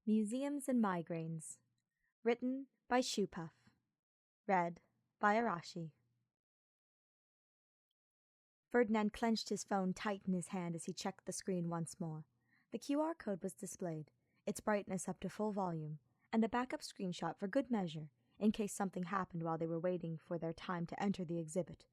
Museums and Migraines. Written by Shoepuff. Read by Arashi. Ferdinand clenched his phone tight in his hand as he checked the screen once more. The QR code was displayed, its brightness up to full volume, and a backup screenshot for good measure, in case something happened while they were waiting for their time to enter the exhibit.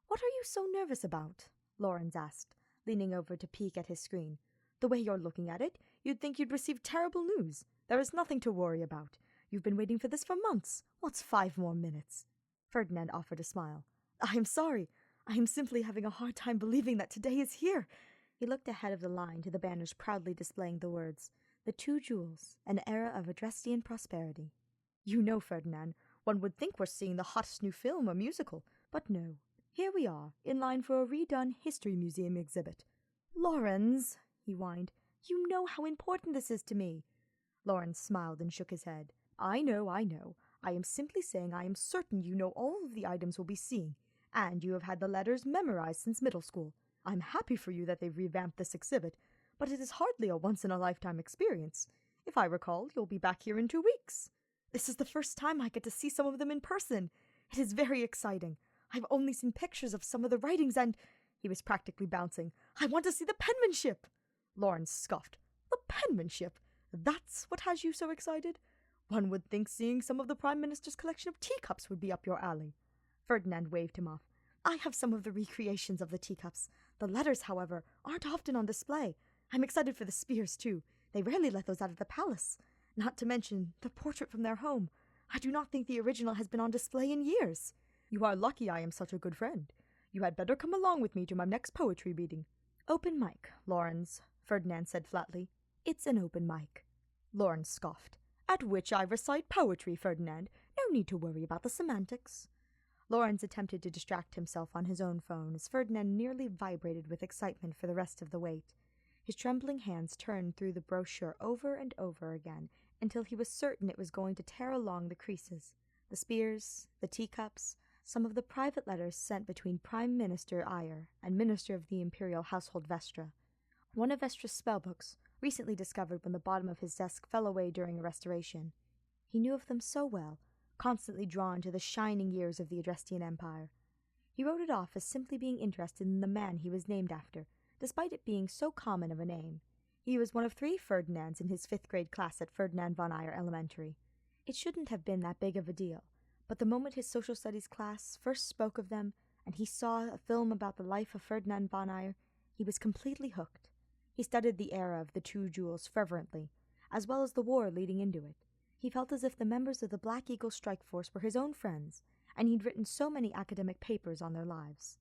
"What are you so nervous about?" Lawrence asked, leaning over to peek at his screen. "The way you're looking at it, you'd think you'd received terrible news. There is nothing to worry about. You've been waiting for this for months. What's 5 more minutes?" Ferdinand offered a smile. "I am sorry. I am simply having a hard time believing that today is here." He looked ahead of the line to the banners proudly displaying the words, "The Two Jewels, an era of Adrestian prosperity." "You know, Ferdinand, one would think we're seeing the hottest new film or musical, but no. Here we are, in line for a redone History Museum exhibit." "Lawrence," he whined, "you know how important this is to me." Lawrence smiled and shook his head. I know. I am simply saying I am certain you know all of the items we'll be seeing, and you have had the letters memorized since middle school. I'm happy for you that they've revamped this exhibit, but it is hardly a once-in-a-lifetime experience. If I recall, you'll be back here in 2 weeks. This is the first time I get to see some of them in person. It is very exciting. I've only seen pictures of some of the writings and—" He was practically bouncing. "I want to see the penmanship!" Lawrence scoffed. "The penmanship? That's what has you so excited? One would think seeing some of the Prime Minister's collection of teacups would be up your alley." Ferdinand waved him off. "I have some of the recreations of the teacups. The letters, however, aren't often on display. I'm excited for the spears, too. They rarely let those out of the palace. Not to mention the portrait from their home. I do not think the original has been on display in years. You are lucky I am such a good friend. You had better come along with me to my next poetry reading." "Open mic, Lawrence," Ferdinand said flatly. "It's an open mic." Lawrence scoffed. "At which I recite poetry, Ferdinand. No need to worry about the semantics." Lawrence attempted to distract himself on his own phone as Ferdinand nearly vibrated with excitement for the rest of the wait. His trembling hands turned through the brochure over and over again until he was certain it was going to tear along the creases. The spears, the teacups, some of the private letters sent between Prime Minister Iyer and Minister of the Imperial Household Vestra. One of Vestra's spellbooks, recently discovered when the bottom of his desk fell away during a restoration. He knew of them so well, constantly drawn to the shining years of the Adrestian Empire. He wrote it off as simply being interested in the man he was named after, despite it being so common of a name. He was one of 3 Ferdinands in his 5th grade class at Ferdinand von Iyer Elementary. It shouldn't have been that big of a deal, but the moment his social studies class first spoke of them, and he saw a film about the life of Ferdinand von Iyer, he was completely hooked. He studied the era of the Two Jewels fervently, as well as the war leading into it. He felt as if the members of the Black Eagle Strike Force were his own friends, and he'd written so many academic papers on their lives.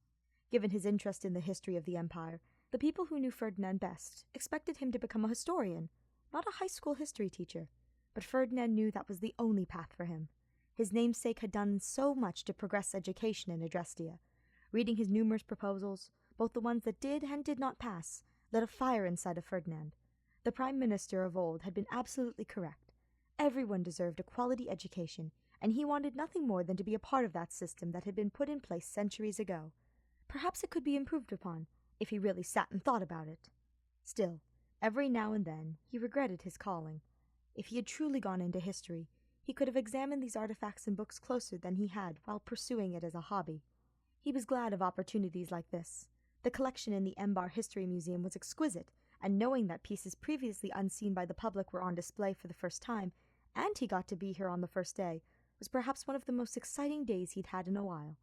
Given his interest in the history of the Empire, the people who knew Ferdinand best expected him to become a historian, not a high school history teacher. But Ferdinand knew that was the only path for him. His namesake had done so much to progress education in Adrestia. Reading his numerous proposals, both the ones that did and did not pass, lit a fire inside of Ferdinand. The Prime Minister of old had been absolutely correct. Everyone deserved a quality education, and he wanted nothing more than to be a part of that system that had been put in place centuries ago. Perhaps it could be improved upon, if he really sat and thought about it. Still, every now and then, he regretted his calling. If he had truly gone into history, he could have examined these artifacts and books closer than he had while pursuing it as a hobby. He was glad of opportunities like this. The collection in the Embar History Museum was exquisite, and knowing that pieces previously unseen by the public were on display for the first time, and he got to be here on the first day, was perhaps one of the most exciting days he'd had in a while.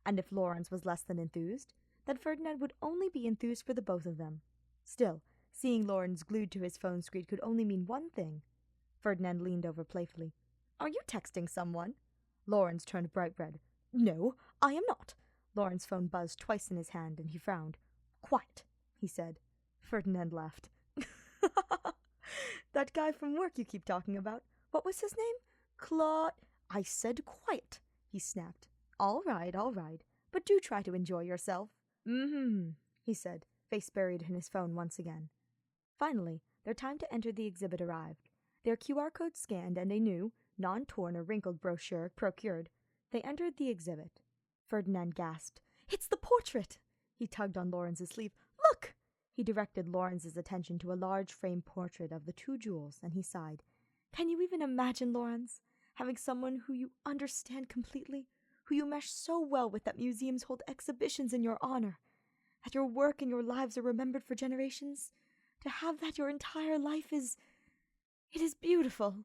And if Lawrence was less than enthused, then Ferdinand would only be enthused for the both of them. Still, seeing Lawrence glued to his phone screen could only mean one thing. Ferdinand leaned over playfully. "Are you texting someone?" Lawrence turned bright red. "No, I am not." Lawrence's phone buzzed twice in his hand, and he frowned. "Quiet," he said. Ferdinand laughed. "That guy from work you keep talking about, what was his name? Claude—" "I said quiet," he snapped. All right, but do try to enjoy yourself." He said, face buried in his phone once again. Finally, their time to enter the exhibit arrived. Their QR code scanned and a new, non-torn or wrinkled brochure procured, they entered the exhibit. Ferdinand gasped. "It's the portrait!" He tugged on Lawrence's sleeve. "Look!" He directed Lawrence's attention to a large framed portrait of the Two Jewels, and he sighed. Can you even imagine, Lawrence, having someone who you understand completely, who you mesh so well with that museums hold exhibitions in your honor, that your work and your lives are remembered for generations? To have that your entire life is... it is beautiful.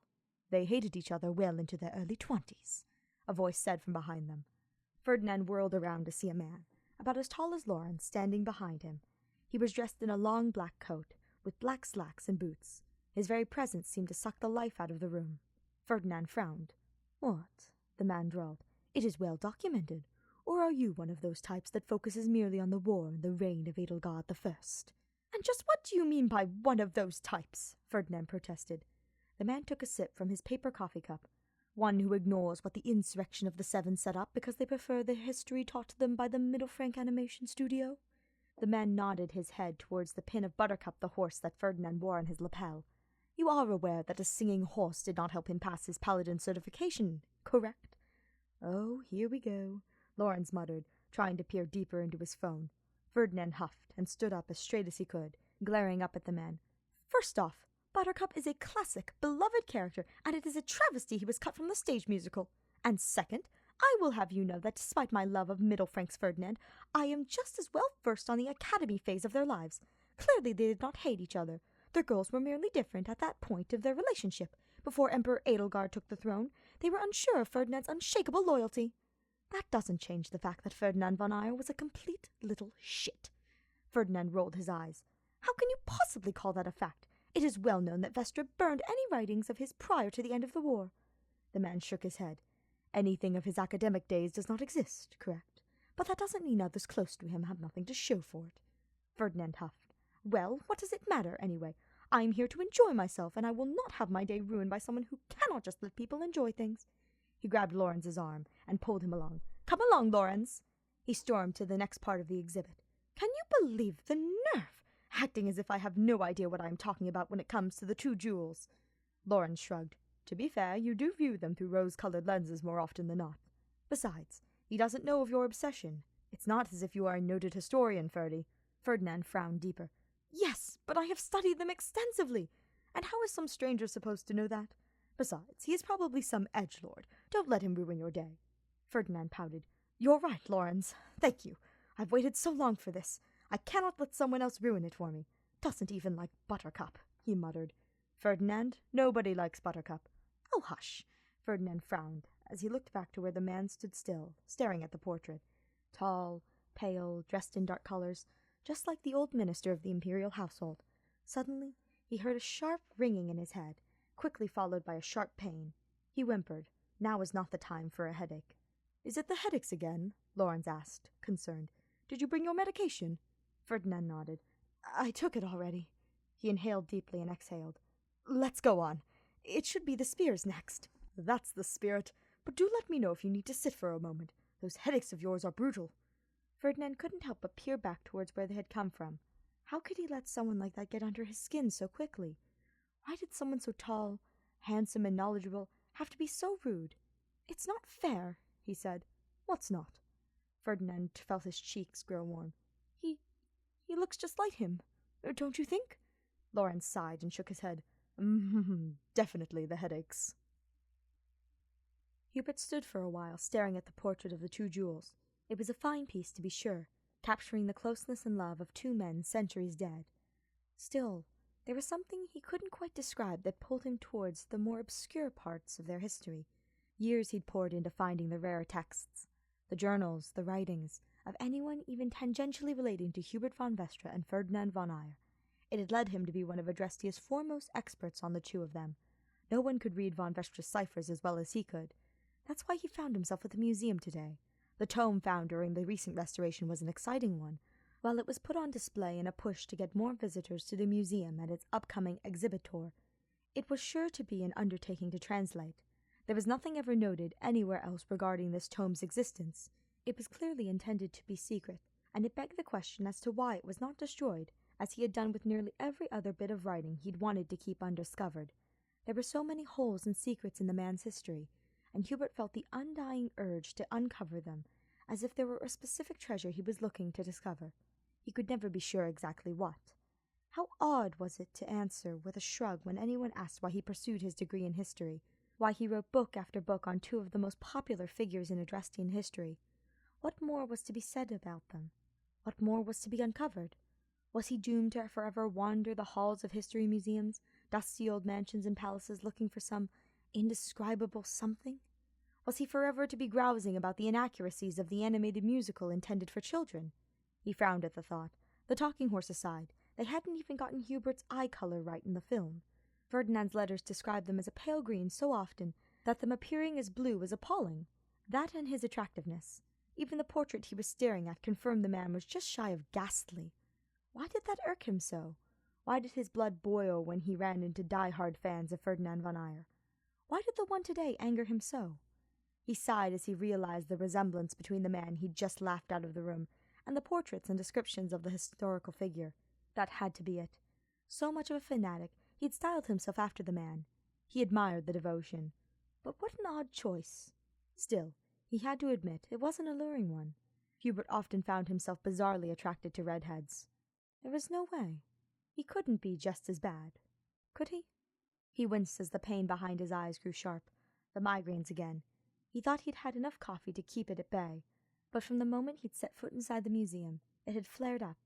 They hated each other well into their early 20s, a voice said from behind them. Ferdinand whirled around to see a man, about as tall as Lawrence, standing behind him. He was dressed in a long black coat, with black slacks and boots. His very presence seemed to suck the life out of the room. Ferdinand frowned. "What?" the man drawled. "It is well documented. Or are you one of those types that focuses merely on the war and the reign of Edelgard I?" "And just what do you mean by one of those types?" Ferdinand protested. The man took a sip from his paper coffee cup. "One who ignores what the insurrection of the Seven set up because they prefer the history taught to them by the Middle Frank Animation Studio?" The man nodded his head towards the pin of Buttercup the horse that Ferdinand wore on his lapel. "You are aware that a singing horse did not help him pass his paladin certification, correct?" "Oh, here we go," Lawrence muttered, trying to peer deeper into his phone. Ferdinand huffed and stood up as straight as he could, glaring up at the man. "First off, Buttercup is a classic, beloved character, and it is a travesty he was cut from the stage musical. And second, I will have you know that despite my love of Middle Frank's Ferdinand, I am just as well versed on the academy phase of their lives. Clearly they did not hate each other. Their girls were merely different at that point of their relationship. Before Emperor Edelgard took the throne, they were unsure of Ferdinand's unshakable loyalty. That doesn't change the fact that Ferdinand von Eyre was a complete little shit." Ferdinand rolled his eyes. "How can you possibly call that a fact? It is well known that Vestra burned any writings of his prior to the end of the war." The man shook his head. "Anything of his academic days does not exist, correct? But that doesn't mean others close to him have nothing to show for it." Ferdinand huffed. "Well, what does it matter, anyway? I'm here to enjoy myself, and I will not have my day ruined by someone who cannot just let people enjoy things." He grabbed Lawrence's arm and pulled him along. "Come along, Lawrence." He stormed to the next part of the exhibit. "Can you believe the nerve? Acting as if I have no idea what I am talking about when it comes to the two jewels." Lawrence shrugged. "To be fair, you do view them through rose-colored lenses more often than not. Besides, he doesn't know of your obsession. It's not as if you are a noted historian, Ferdy." Ferdinand frowned deeper. "Yes, but I have studied them extensively. And how is some stranger supposed to know that? Besides, he is probably some edgelord. Don't let him ruin your day." Ferdinand pouted. "You're right, Lawrence. Thank you. I've waited so long for this. I cannot let someone else ruin it for me. Doesn't even like Buttercup," he muttered. "Ferdinand, nobody likes Buttercup." "Oh, hush." Ferdinand frowned as he looked back to where the man stood still, staring at the portrait. Tall, pale, dressed in dark colors, just like the old minister of the imperial household. Suddenly, he heard a sharp ringing in his head, quickly followed by a sharp pain. He whimpered. Now was not the time for a headache. "Is it the headaches again?" Lawrence asked, concerned. "Did you bring your medication?" Ferdinand nodded. "I took it already." He inhaled deeply and exhaled. "Let's go on. It should be the spears next." "That's the spirit. But do let me know if you need to sit for a moment. Those headaches of yours are brutal." Ferdinand couldn't help but peer back towards where they had come from. How could he let someone like that get under his skin so quickly? Why did someone so tall, handsome, and knowledgeable have to be so rude? "It's not fair," he said. "What's not?" Ferdinand felt his cheeks grow warm. He looks just like him. Don't you think?" Lawrence sighed and shook his head. Definitely the headaches." Hubert stood for a while, staring at the portrait of the two jewels. It was a fine piece, to be sure, capturing the closeness and love of two men centuries dead. Still, there was something he couldn't quite describe that pulled him towards the more obscure parts of their history. Years he'd poured into finding the rare texts, the journals, the writings, of anyone even tangentially relating to Hubert von Vestra and Ferdinand von Eyre. It had led him to be one of Adrestia's foremost experts on the two of them. No one could read von Vestra's ciphers as well as he could. That's why he found himself at the museum today. The tome found during the recent restoration was an exciting one, while it was put on display in a push to get more visitors to the museum at its upcoming exhibit tour. It was sure to be an undertaking to translate. There was nothing ever noted anywhere else regarding this tome's existence. It was clearly intended to be secret, and it begged the question as to why it was not destroyed, as he had done with nearly every other bit of writing he'd wanted to keep undiscovered. There were so many holes and secrets in the man's history, and Hubert felt the undying urge to uncover them, as if there were a specific treasure he was looking to discover. He could never be sure exactly what. How odd was it to answer with a shrug when anyone asked why he pursued his degree in history, why he wrote book after book on two of the most popular figures in Adrestian history. What more was to be said about them? What more was to be uncovered? Was he doomed to forever wander the halls of history museums, dusty old mansions and palaces looking for some indescribable something? Was he forever to be grousing about the inaccuracies of the animated musical intended for children? He frowned at the thought. The talking horse aside, they hadn't even gotten Hubert's eye color right in the film. Ferdinand's letters described them as a pale green so often that them appearing as blue was appalling. That and his attractiveness. Even the portrait he was staring at confirmed the man was just shy of ghastly. Why did that irk him so? Why did his blood boil when he ran into die-hard fans of Ferdinand von Eyre? Why did the one today anger him so? He sighed as he realized the resemblance between the man he'd just laughed out of the room and the portraits and descriptions of the historical figure. That had to be it. So much of a fanatic, he'd styled himself after the man. He admired the devotion. But what an odd choice. Still, he had to admit it was an alluring one. Hubert often found himself bizarrely attracted to redheads. There was no way. He couldn't be just as bad. Could he? He winced as the pain behind his eyes grew sharp. The migraines again. He thought he'd had enough coffee to keep it at bay. But from the moment he'd set foot inside the museum, it had flared up.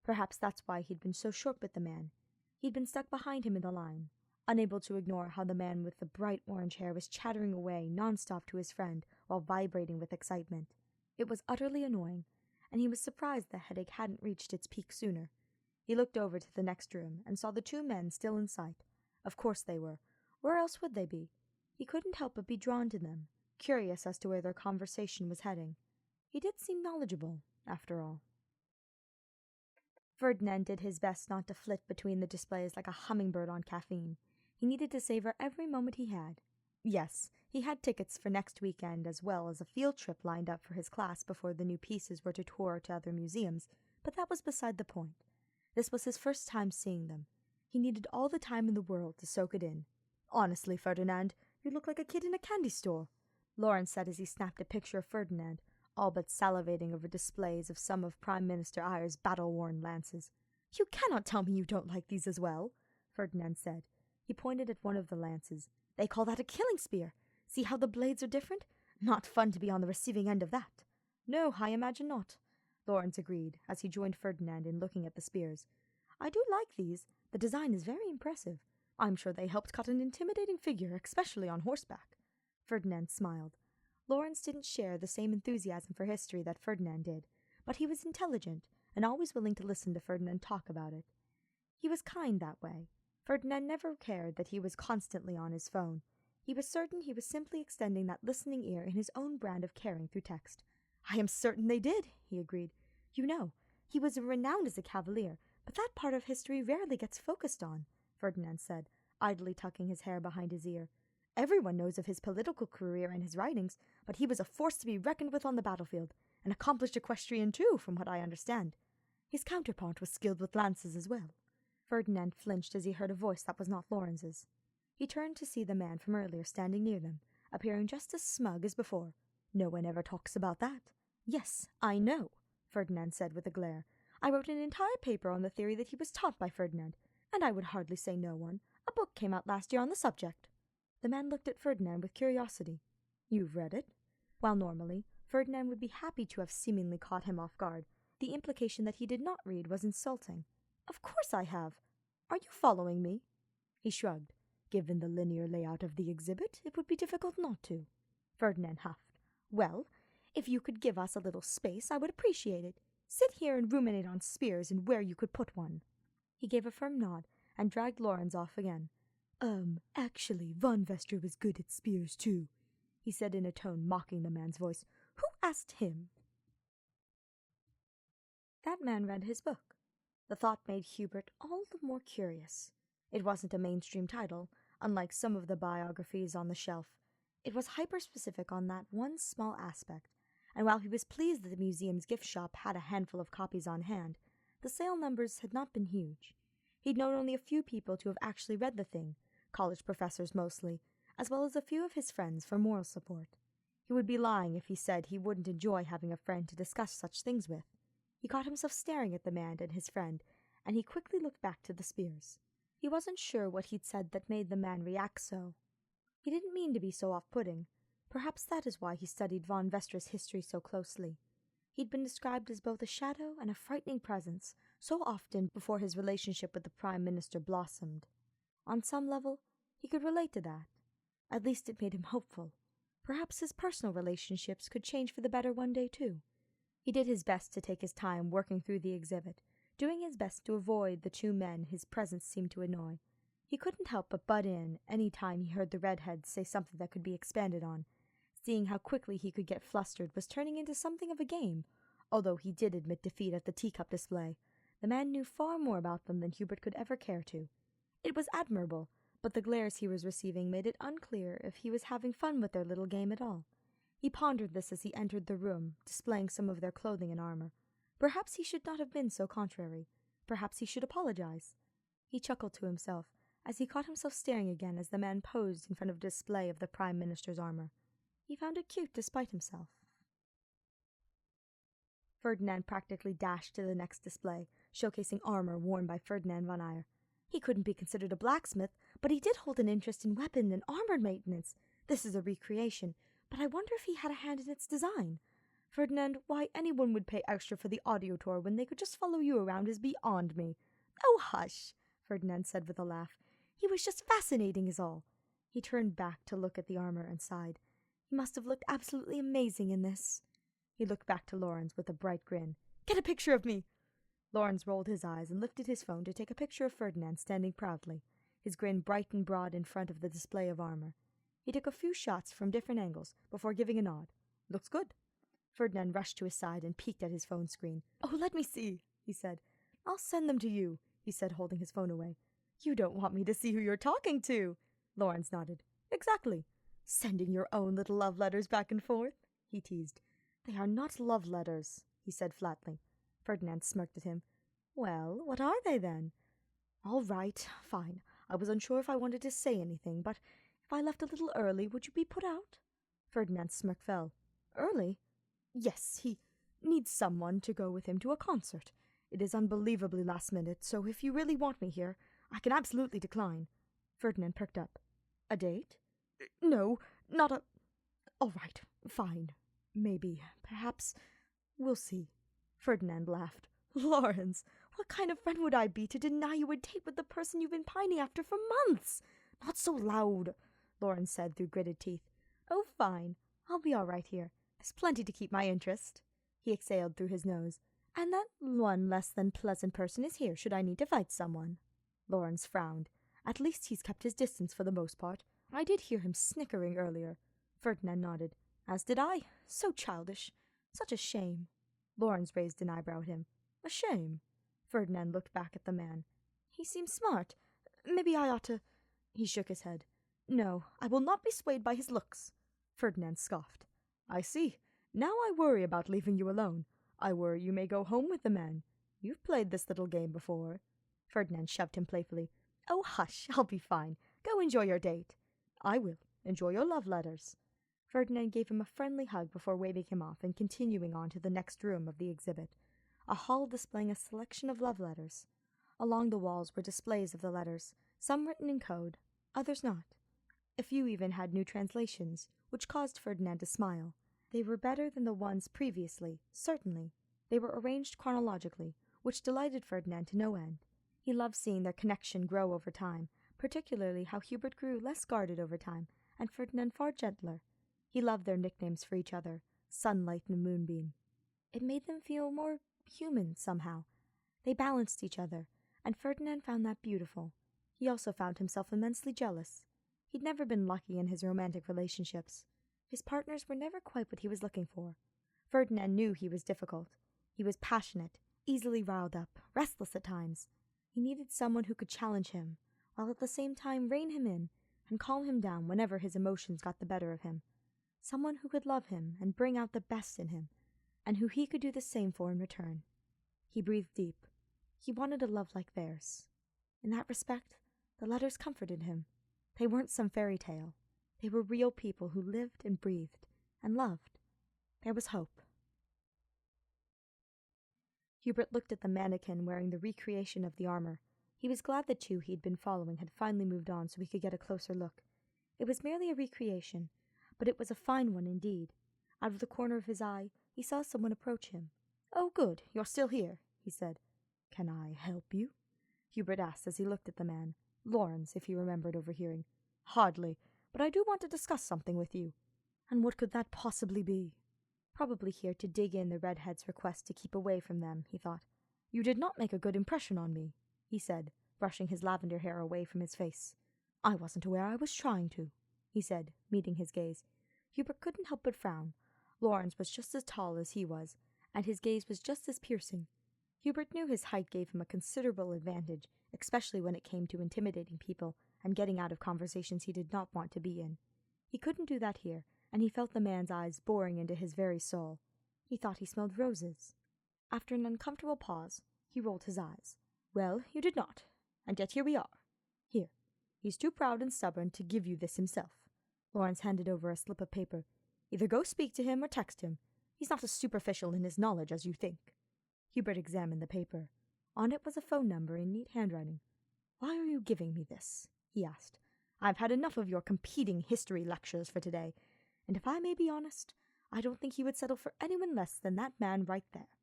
Perhaps that's why he'd been so short with the man. He'd been stuck behind him in the line, unable to ignore how the man with the bright orange hair was chattering away nonstop to his friend while vibrating with excitement. It was utterly annoying, and he was surprised the headache hadn't reached its peak sooner. He looked over to the next room and saw the two men still in sight. Of course they were. Where else would they be? He couldn't help but be drawn to them, curious as to where their conversation was heading. He did seem knowledgeable, after all. Ferdinand did his best not to flit between the displays like a hummingbird on caffeine. He needed to savor every moment he had. Yes, he had tickets for next weekend as well as a field trip lined up for his class before the new pieces were to tour to other museums, but that was beside the point. This was his first time seeing them. He needed all the time in the world to soak it in. "Honestly, Ferdinand, you look like a kid in a candy store," Lawrence said as he snapped a picture of Ferdinand, all but salivating over displays of some of Prime Minister Eyre's battle-worn lances. "You cannot tell me you don't like these as well," Ferdinand said. He pointed at one of the lances. "They call that a killing spear. See how the blades are different? Not fun to be on the receiving end of that." "No, I imagine not," Lawrence agreed, as he joined Ferdinand in looking at the spears. "I do like these. The design is very impressive. I'm sure they helped cut an intimidating figure, especially on horseback." Ferdinand smiled. Lawrence didn't share the same enthusiasm for history that Ferdinand did, but he was intelligent and always willing to listen to Ferdinand talk about it. He was kind that way. Ferdinand never cared that he was constantly on his phone. He was certain he was simply extending that listening ear in his own brand of caring through text. "I am certain they did," he agreed. "You know, he was renowned as a cavalier, but that part of history rarely gets focused on," Ferdinand said, idly tucking his hair behind his ear. "Everyone knows of his political career and his writings, but he was a force to be reckoned with on the battlefield, an accomplished equestrian too, from what I understand. His counterpart was skilled with lances as well." Ferdinand flinched as he heard a voice that was not Lawrence's. He turned to see the man from earlier standing near them, appearing just as smug as before. "No one ever talks about that." "Yes, I know," Ferdinand said with a glare. "I wrote an entire paper on the theory that he was taught by Ferdinand, and I would hardly say no one. A book came out last year on the subject." The man looked at Ferdinand with curiosity. "You've read it?" While normally, Ferdinand would be happy to have seemingly caught him off guard, the implication that he did not read was insulting. "Of course I have. Are you following me?" He shrugged. "Given the linear layout of the exhibit, it would be difficult not to." Ferdinand huffed. "Well, if you could give us a little space, I would appreciate it. Sit here and ruminate on spears and where you could put one." He gave a firm nod and dragged Lawrence off again. Actually, Von Vestre was good at spears too," he said in a tone mocking the man's voice. "Who asked him?" That man read his book. The thought made Hubert all the more curious. It wasn't a mainstream title, unlike some of the biographies on the shelf. It was hyper-specific on that one small aspect, and while he was pleased that the museum's gift shop had a handful of copies on hand, the sale numbers had not been huge. He'd known only a few people to have actually read the thing, college professors mostly, as well as a few of his friends for moral support. He would be lying if he said he wouldn't enjoy having a friend to discuss such things with. He caught himself staring at the man and his friend, and he quickly looked back to the spears. He wasn't sure what he'd said that made the man react so. He didn't mean to be so off-putting. Perhaps that is why he studied von Vestra's history so closely. He'd been described as both a shadow and a frightening presence so often before his relationship with the Prime Minister blossomed. On some level, he could relate to that. At least it made him hopeful. Perhaps his personal relationships could change for the better one day, too. He did his best to take his time working through the exhibit, doing his best to avoid the two men his presence seemed to annoy. He couldn't help but butt in any time he heard the redheads say something that could be expanded on. Seeing how quickly he could get flustered was turning into something of a game. Although he did admit defeat at the teacup display, the man knew far more about them than Hubert could ever care to. It was admirable, but the glares he was receiving made it unclear if he was having fun with their little game at all. He pondered this as he entered the room, displaying some of their clothing and armor. Perhaps he should not have been so contrary. Perhaps he should apologize. He chuckled to himself as he caught himself staring again as the man posed in front of a display of the Prime Minister's armor. He found it cute despite himself. Ferdinand practically dashed to the next display, showcasing armor worn by Ferdinand von Eyre. He couldn't be considered a blacksmith, but he did hold an interest in weapon and armor maintenance. This is a recreation, but I wonder if he had a hand in its design. Ferdinand, why anyone would pay extra for the audio tour when they could just follow you around is beyond me. Oh, hush, Ferdinand said with a laugh. He was just fascinating is all. He turned back to look at the armor and sighed. He must have looked absolutely amazing in this. He looked back to Lawrence with a bright grin. Get a picture of me! Lawrence rolled his eyes and lifted his phone to take a picture of Ferdinand standing proudly, his grin bright and broad in front of the display of armor. He took a few shots from different angles before giving a nod. Looks good. Ferdinand rushed to his side and peeked at his phone screen. Oh, let me see, he said. I'll send them to you, he said, holding his phone away. You don't want me to see who you're talking to. Lawrence nodded. Exactly. Sending your own little love letters back and forth, he teased. They are not love letters, he said flatly. Ferdinand smirked at him. Well, what are they then? All right, fine. I was unsure if I wanted to say anything, but if I left a little early, would you be put out? Ferdinand's smirk fell. Early? Yes, he needs someone to go with him to a concert. It is unbelievably last minute, so if you really want me here, I can absolutely decline. Ferdinand perked up. A date? No, not a... All right, fine. Maybe, perhaps, we'll see. Ferdinand laughed. Lawrence, what kind of friend would I be to deny you a date with the person you've been pining after for months? Not so loud, Lawrence said through gritted teeth. Oh, fine. I'll be all right here. There's plenty to keep my interest. He exhaled through his nose. And that one less than pleasant person is here should I need to fight someone. Lawrence frowned. At least he's kept his distance for the most part. I did hear him snickering earlier. Ferdinand nodded. As did I. So childish. Such a shame. Lawrence raised an eyebrow at him. A shame. Ferdinand looked back at the man. He seems smart. Maybe I ought to... He shook his head. No, I will not be swayed by his looks. Ferdinand scoffed. I see. Now I worry about leaving you alone. I worry you may go home with the man. You've played this little game before. Ferdinand shoved him playfully. Oh, hush, I'll be fine. Go enjoy your date. I will. Enjoy your love letters. Ferdinand gave him a friendly hug before waving him off and continuing on to the next room of the exhibit, a hall displaying a selection of love letters. Along the walls were displays of the letters, some written in code, others not. A few even had new translations, which caused Ferdinand to smile. They were better than the ones previously, certainly. They were arranged chronologically, which delighted Ferdinand to no end. He loved seeing their connection grow over time, particularly how Hubert grew less guarded over time, and Ferdinand far gentler. He loved their nicknames for each other, Sunlight and Moonbeam. It made them feel more human somehow. They balanced each other, and Ferdinand found that beautiful. He also found himself immensely jealous. He'd never been lucky in his romantic relationships. His partners were never quite what he was looking for. Ferdinand knew he was difficult. He was passionate, easily riled up, restless at times. He needed someone who could challenge him, while at the same time rein him in and calm him down whenever his emotions got the better of him. Someone who could love him and bring out the best in him, and who he could do the same for in return. He breathed deep. He wanted a love like theirs. In that respect, the letters comforted him. They weren't some fairy tale. They were real people who lived and breathed and loved. There was hope. Hubert looked at the mannequin wearing the recreation of the armor. He was glad the two he had been following had finally moved on so he could get a closer look. It was merely a recreation, but it was a fine one indeed. Out of the corner of his eye, he saw someone approach him. "Oh, good, you're still here," he said. "Can I help you?" Hubert asked as he looked at the man. Lawrence, if he remembered overhearing. "Hardly, but I do want to discuss something with you." "And what could that possibly be?" Probably here to dig in the redhead's request to keep away from them, he thought. "You did not make a good impression on me," he said, brushing his lavender hair away from his face. "I wasn't aware I was trying to," he said, meeting his gaze. Hubert couldn't help but frown. Lawrence was just as tall as he was, and his gaze was just as piercing. Hubert knew his height gave him a considerable advantage, especially when it came to intimidating people and getting out of conversations he did not want to be in. He couldn't do that here, and he felt the man's eyes boring into his very soul. He thought he smelled roses. After an uncomfortable pause, he rolled his eyes. "Well, you did not, and yet here we are. Here, he's too proud and stubborn to give you this himself." Lawrence handed over a slip of paper. "Either go speak to him or text him. He's not as superficial in his knowledge as you think." Hubert examined the paper. On it was a phone number in neat handwriting. "Why are you giving me this?" he asked. "I've had enough of your competing history lectures for today, and if I may be honest, I don't think he would settle for anyone less than that man right there,"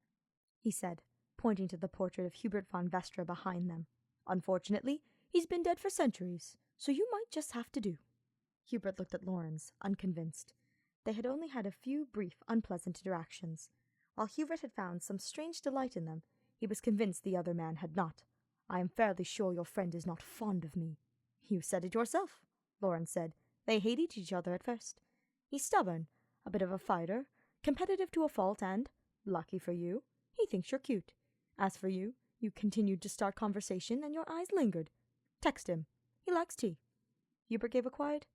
he said, pointing to the portrait of Hubert von Vestra behind them. "Unfortunately, he's been dead for centuries, so you might just have to do." Hubert looked at Lawrence, unconvinced. They had only had a few brief, unpleasant interactions. While Hubert had found some strange delight in them, he was convinced the other man had not. "I am fairly sure your friend is not fond of me." "You said it yourself," Lawrence said. "They hated each other at first. He's stubborn, a bit of a fighter, competitive to a fault, and, lucky for you, he thinks you're cute. As for you, you continued to start conversation and your eyes lingered. Text him. He likes tea." Hubert gave a quiet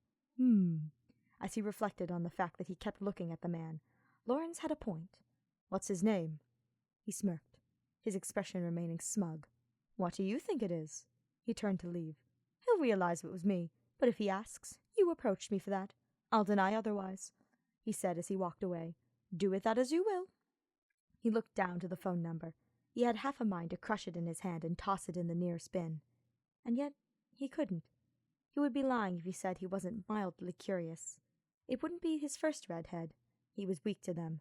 as he reflected on the fact that he kept looking at the man. Lawrence had a point. "What's his name?" He smirked, his expression remaining smug. "What do you think it is?" He turned to leave. "He'll realize it was me, but if he asks, you approached me for that. I'll deny otherwise," he said as he walked away. "Do with that as you will." He looked down to the phone number. He had half a mind to crush it in his hand and toss it in the nearest bin. And yet he couldn't. He would be lying if he said he wasn't mildly curious. It wouldn't be his first redhead. He was weak to them.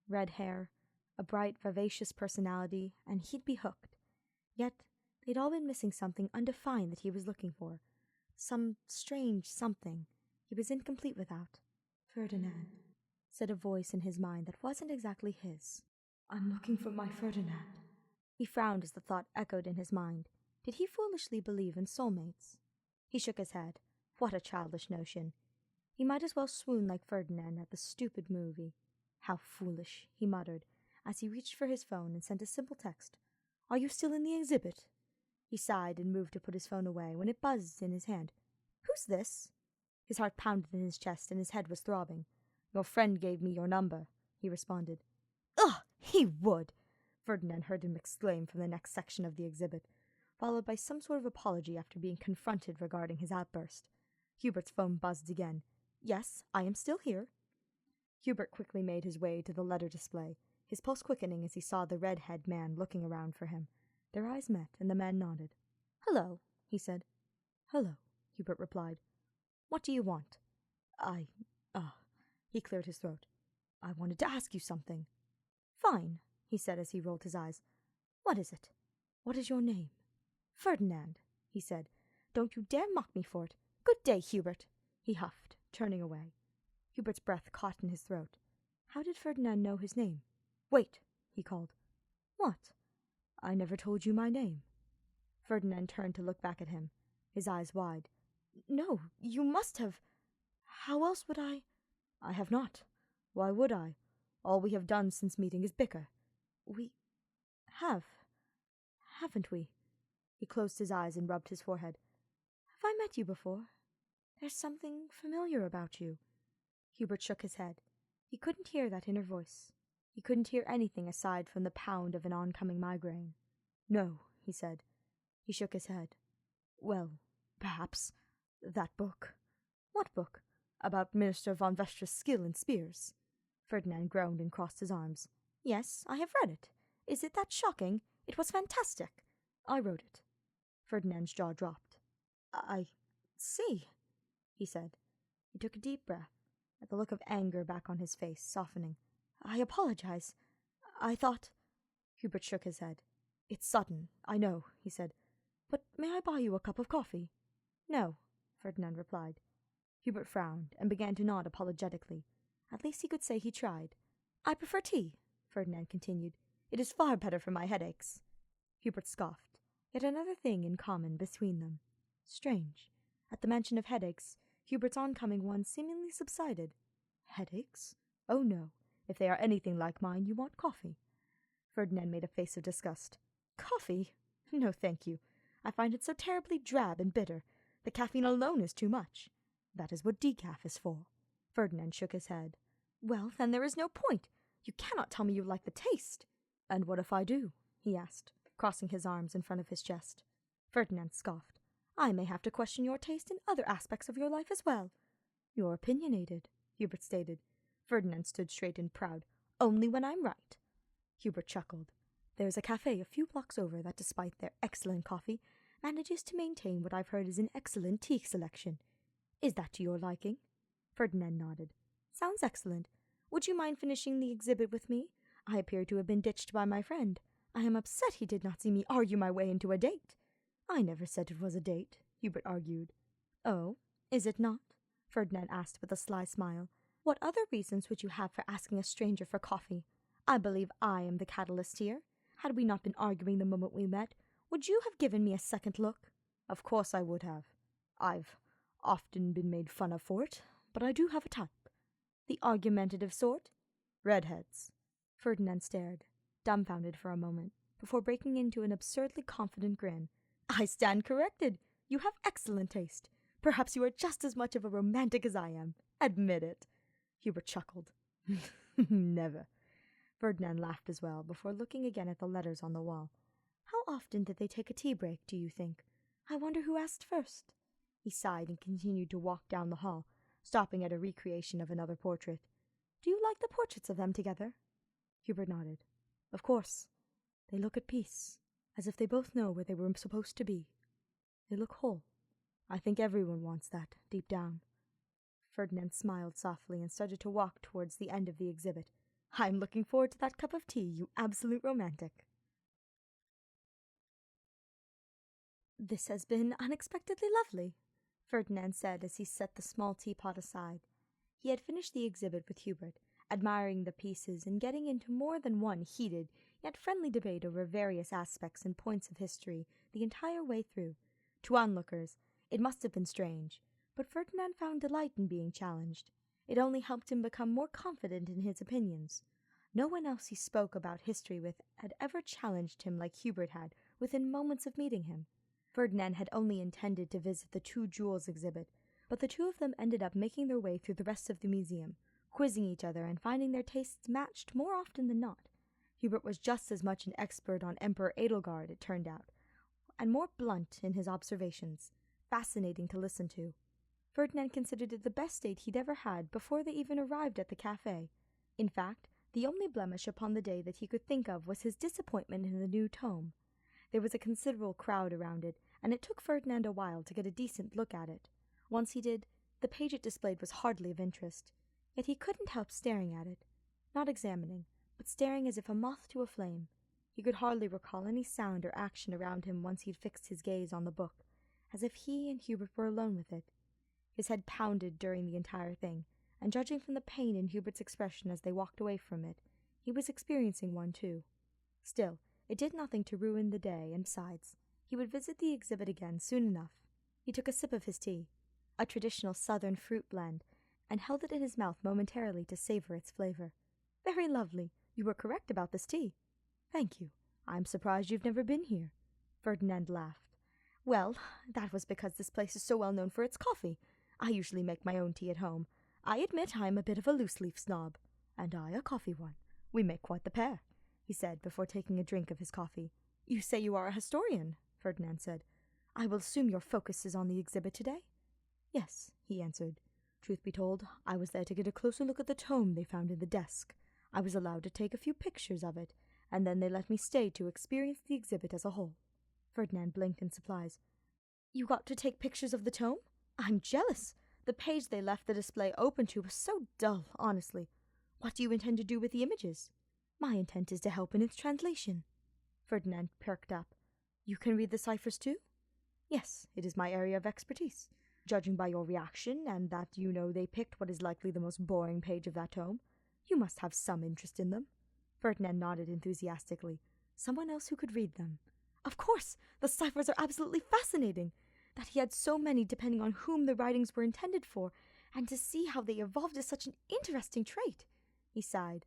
Red hair, a bright, vivacious personality, and he'd be hooked. Yet they'd all been missing something undefined that he was looking for. Some strange something he was incomplete without. "Ferdinand," said a voice in his mind that wasn't exactly his. "I'm looking for my Ferdinand." He frowned as the thought echoed in his mind. Did he foolishly believe in soulmates? He shook his head. What a childish notion. He might as well swoon like Ferdinand at the stupid movie. "How foolish," he muttered, as he reached for his phone and sent a simple text. "Are you still in the exhibit?" He sighed and moved to put his phone away when it buzzed in his hand. "Who's this?" His heart pounded in his chest and his head was throbbing. "Your friend gave me your number," he responded. "Ugh, he would!" Ferdinand heard him exclaim from the next section of the exhibit, followed by some sort of apology after being confronted regarding his outburst. Hubert's phone buzzed again. "Yes, I am still here." Hubert quickly made his way to the letter display, his pulse quickening as he saw the red-haired man looking around for him. Their eyes met, and the man nodded. "Hello," he said. "Hello," Hubert replied. "What do you want?" He cleared his throat. "I wanted to ask you something." "Fine," he said as he rolled his eyes. "What is it?" "What is your name?" "Ferdinand," he said. "Don't you dare mock me for it. Good day, Hubert," he huffed, turning away. Hubert's breath caught in his throat. How did Ferdinand know his name? "Wait," he called. "What?" "I never told you my name." Ferdinand turned to look back at him, his eyes wide. "No, you must have. How else would I?" "I have not. Why would I? All we have done since meeting is bicker." "We have, haven't we?" He closed his eyes and rubbed his forehead. "Have I met you before? There's something familiar about you." Hubert shook his head. He couldn't hear that inner voice. He couldn't hear anything aside from the pound of an oncoming migraine. "No," he said. He shook his head. "Well, perhaps. That book." "What book?" "About Minister von Vestra's skill in spears." Ferdinand groaned and crossed his arms. "Yes, I have read it. Is it that shocking? It was fantastic. I wrote it. Ferdinand's jaw dropped. I see, he said. He took a deep breath, at the look of anger back on his face softening. I apologize. I thought... Hubert shook his head. It's sudden, I know, he said. But may I buy you a cup of coffee? No, Ferdinand replied. Hubert frowned and began to nod apologetically. At least he could say he tried. I prefer tea, Ferdinand continued. It is far better for my headaches. Hubert scoffed. Yet another thing in common between them. Strange. At the mention of headaches, Hubert's oncoming ones seemingly subsided. Headaches? Oh no. If they are anything like mine, you want coffee. Ferdinand made a face of disgust. Coffee? No, thank you. I find it so terribly drab and bitter. The caffeine alone is too much. That is what decaf is for. Ferdinand shook his head. Well, then there is no point. You cannot tell me you like the taste. And what if I do? He asked, crossing his arms in front of his chest. Ferdinand scoffed. I may have to question your taste in other aspects of your life as well. You're opinionated, Hubert stated. Ferdinand stood straight and proud. Only when I'm right. Hubert chuckled. There's a cafe a few blocks over that, despite their excellent coffee, manages to maintain what I've heard is an excellent tea selection. Is that to your liking? Ferdinand nodded. Sounds excellent. Would you mind finishing the exhibit with me? I appear to have been ditched by my friend. I am upset he did not see me argue my way into a date. I never said it was a date, Hubert argued. Oh, is it not? Ferdinand asked with a sly smile. What other reasons would you have for asking a stranger for coffee? I believe I am the catalyst here. Had we not been arguing the moment we met, would you have given me a second look? Of course I would have. I've often been made fun of for it, but I do have a type. The argumentative sort? Redheads. Ferdinand stared, dumbfounded for a moment, before breaking into an absurdly confident grin. I stand corrected. You have excellent taste. Perhaps you are just as much of a romantic as I am. Admit it. Hubert chuckled. Never. Ferdinand laughed as well, before looking again at the letters on the wall. How often did they take a tea break, do you think? I wonder who asked first. He sighed and continued to walk down the hall, stopping at a recreation of another portrait. Do you like the portraits of them together? Hubert nodded. Of course. They look at peace, as if they both know where they were supposed to be. They look whole. I think everyone wants that, deep down. Ferdinand smiled softly and started to walk towards the end of the exhibit. I'm looking forward to that cup of tea, you absolute romantic. This has been unexpectedly lovely, Ferdinand said as he set the small teapot aside. He had finished the exhibit with Hubert, admiring the pieces and getting into more than one heated yet friendly debate over various aspects and points of history the entire way through. To onlookers, it must have been strange, but Ferdinand found delight in being challenged. It only helped him become more confident in his opinions. No one else he spoke about history with had ever challenged him like Hubert had within moments of meeting him. Ferdinand had only intended to visit the Two Jewels exhibit, but the two of them ended up making their way through the rest of the museum, quizzing each other and finding their tastes matched more often than not. Hubert was just as much an expert on Emperor Edelgard, it turned out, and more blunt in his observations, fascinating to listen to. Ferdinand considered it the best date he'd ever had before they even arrived at the cafe. In fact, the only blemish upon the day that he could think of was his disappointment in the new tome. There was a considerable crowd around it, and it took Ferdinand a while to get a decent look at it. Once he did, the page it displayed was hardly of interest, yet he couldn't help staring at it, not examining, but staring as if a moth to a flame. He could hardly recall any sound or action around him once he'd fixed his gaze on the book, as if he and Hubert were alone with it. His head pounded during the entire thing, and judging from the pain in Hubert's expression as they walked away from it, he was experiencing one too. Still, it did nothing to ruin the day, and besides, he would visit the exhibit again soon enough. He took a sip of his tea, a traditional southern fruit blend, and held it in his mouth momentarily to savor its flavor. Very lovely. You were correct about this tea. Thank you. I'm surprised you've never been here. Ferdinand laughed. Well, that was because this place is so well known for its coffee. I usually make my own tea at home. I admit I'm a bit of a loose-leaf snob. And I a coffee one. We make quite the pair, he said before taking a drink of his coffee. You say you are a historian, Ferdinand said. I will assume your focus is on the exhibit today? Yes, he answered. Truth be told, I was there to get a closer look at the tome they found in the desk. I was allowed to take a few pictures of it, and then they let me stay to experience the exhibit as a whole." Ferdinand blinked in surprise. "You got to take pictures of the tome? I'm jealous. The page they left the display open to was so dull, honestly. What do you intend to do with the images?" "My intent is to help in its translation." Ferdinand perked up. "You can read the ciphers too?" "Yes, it is my area of expertise. Judging by your reaction, and that you know they picked what is likely the most boring page of that tome, you must have some interest in them." Ferdinand nodded enthusiastically. Someone else who could read them. Of course, the ciphers are absolutely fascinating. That he had so many depending on whom the writings were intended for, and to see how they evolved is such an interesting trait. He sighed.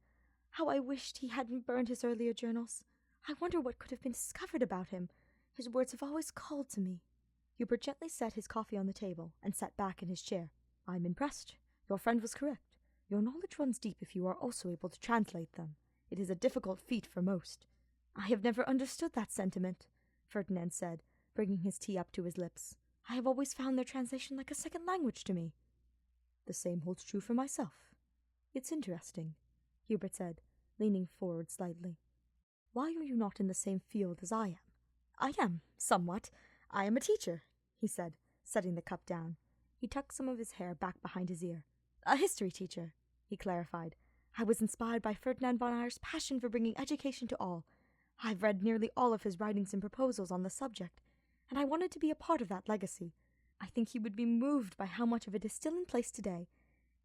How I wished he hadn't burned his earlier journals. I wonder what could have been discovered about him. His words have always called to me. Hubert gently set his coffee on the table and sat back in his chair. "I'm impressed. Your friend was correct. Your knowledge runs deep if you are also able to translate them. It is a difficult feat for most." "I have never understood that sentiment," Ferdinand said, bringing his tea up to his lips. "I have always found their translation like a second language to me." "The same holds true for myself. It's interesting," Hubert said, leaning forward slightly. "Why are you not in the same field as I am?" "I am, somewhat. I am a teacher," he said, setting the cup down. He tucked some of his hair back behind his ear. "A history teacher," he clarified. "I was inspired by Ferdinand von Eyer's passion for bringing education to all. I've read nearly all of his writings and proposals on the subject, and I wanted to be a part of that legacy. I think he would be moved by how much of it is still in place today.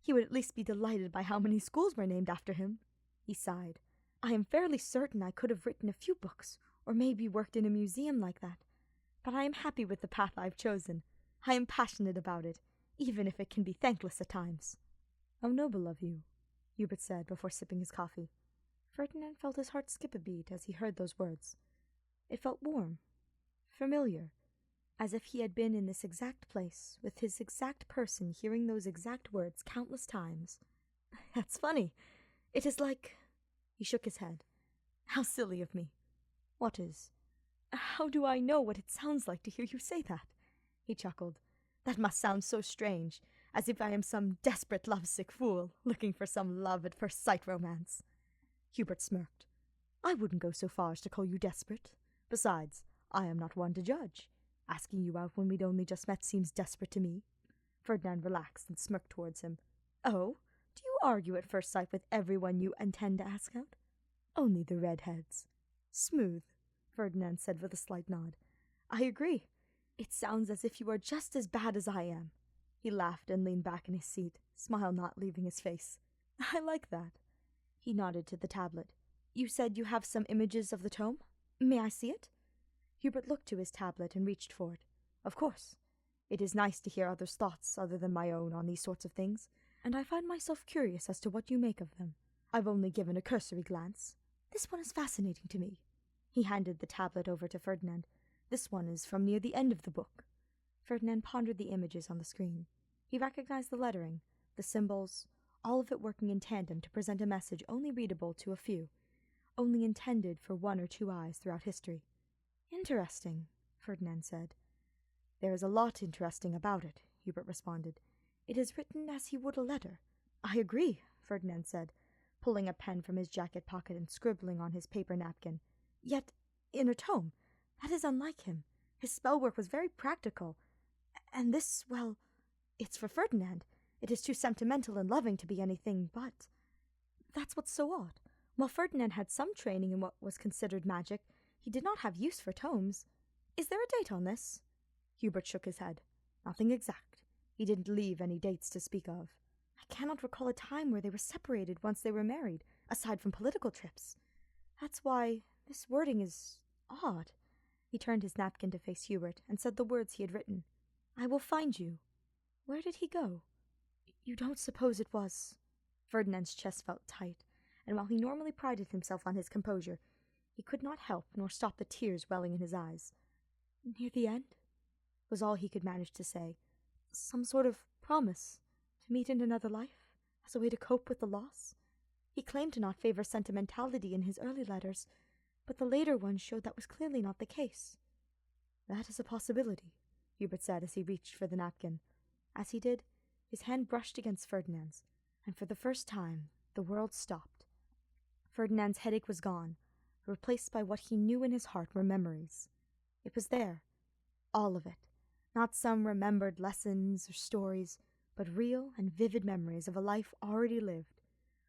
He would at least be delighted by how many schools were named after him." He sighed. "I am fairly certain I could have written a few books, or maybe worked in a museum like that. But I am happy with the path I've chosen. I am passionate about it, even if it can be thankless at times." "How noble of you," Hubert said before sipping his coffee. Ferdinand felt his heart skip a beat as he heard those words. It felt warm, familiar, as if he had been in this exact place, with his exact person hearing those exact words countless times. "That's funny. It is like—" He shook his head. "How silly of me." "What is?" "How do I know what it sounds like to hear you say that?" He chuckled. "That must sound so strange, as if I am some desperate lovesick fool, looking for some love-at-first-sight romance." Hubert smirked. "I wouldn't go so far as to call you desperate. Besides, I am not one to judge. Asking you out when we'd only just met seems desperate to me." Ferdinand relaxed and smirked towards him. "Oh, do you argue at first sight with everyone you intend to ask out?" "Only the redheads." "Smooth," Ferdinand said with a slight nod. "I agree. It sounds as if you are just as bad as I am." He laughed and leaned back in his seat, smile not leaving his face. "I like that." He nodded to the tablet. "You said you have some images of the tome? May I see it?" Hubert looked to his tablet and reached for it. "Of course. It is nice to hear others' thoughts other than my own on these sorts of things, and I find myself curious as to what you make of them. I've only given a cursory glance. This one is fascinating to me." He handed the tablet over to Ferdinand. "This one is from near the end of the book." Ferdinand pondered the images on the screen. He recognized the lettering, the symbols, all of it working in tandem to present a message only readable to a few, only intended for one or two eyes throughout history. "Interesting," Ferdinand said. "There is a lot interesting about it," Hubert responded. "It is written as he would a letter." "I agree," Ferdinand said, pulling a pen from his jacket pocket and scribbling on his paper napkin. "Yet, in a tome. That is unlike him. His spell work was very practical. And this, well, it's for Ferdinand. It is too sentimental and loving to be anything but. That's what's so odd. While Ferdinand had some training in what was considered magic, he did not have use for tomes. Is there a date on this?" Hubert shook his head. "Nothing exact. He didn't leave any dates to speak of. I cannot recall a time where they were separated once they were married, aside from political trips. That's why this wording is odd." He turned his napkin to face Hubert and said the words he had written. "I will find you." Where did he go? "You don't suppose it was—" Ferdinand's chest felt tight, and while he normally prided himself on his composure, he could not help nor stop the tears welling in his eyes. "Near the end?" was all he could manage to say. "Some sort of promise to meet in another life, as a way to cope with the loss?" He claimed to not favor sentimentality in his early letters, but the later ones showed that was clearly not the case. "That is a possibility," Hubert said as he reached for the napkin. As he did, his hand brushed against Ferdinand's, and for the first time the world stopped. Ferdinand's headache was gone, replaced by what he knew in his heart were memories. It was there, all of it, not some remembered lessons or stories, but real and vivid memories of a life already lived.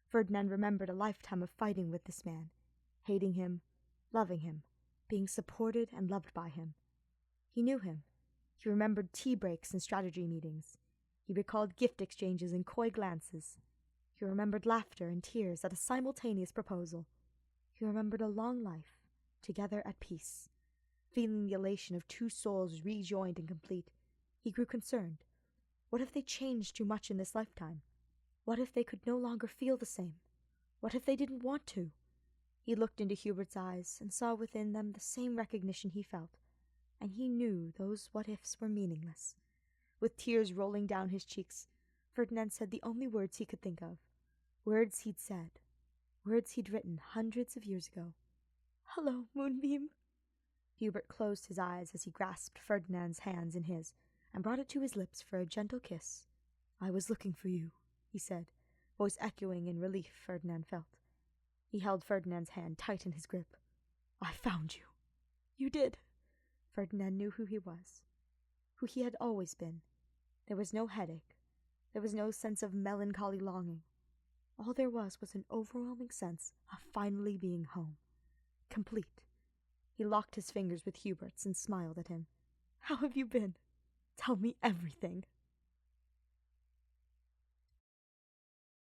Ferdinand remembered a lifetime of fighting with this man, hating him, loving him, being supported and loved by him. He knew him. He remembered tea breaks and strategy meetings. He recalled gift exchanges and coy glances. He remembered laughter and tears at a simultaneous proposal. He remembered a long life, together at peace. Feeling the elation of two souls rejoined and complete, he grew concerned. What if they changed too much in this lifetime? What if they could no longer feel the same? What if they didn't want to? He looked into Hubert's eyes and saw within them the same recognition he felt, and he knew those what-ifs were meaningless. With tears rolling down his cheeks, Ferdinand said the only words he could think of. Words he'd said. Words he'd written hundreds of years ago. "Hello, Moonbeam." Hubert closed his eyes as he grasped Ferdinand's hands in his and brought it to his lips for a gentle kiss. "I was looking for you," he said, voice echoing in relief Ferdinand felt. He held Ferdinand's hand tight in his grip. "I found you." "You did." Ferdinand knew who he was, who he had always been. There was no headache. There was no sense of melancholy longing. All there was an overwhelming sense of finally being home. Complete. He locked his fingers with Hubert's and smiled at him. "How have you been? Tell me everything."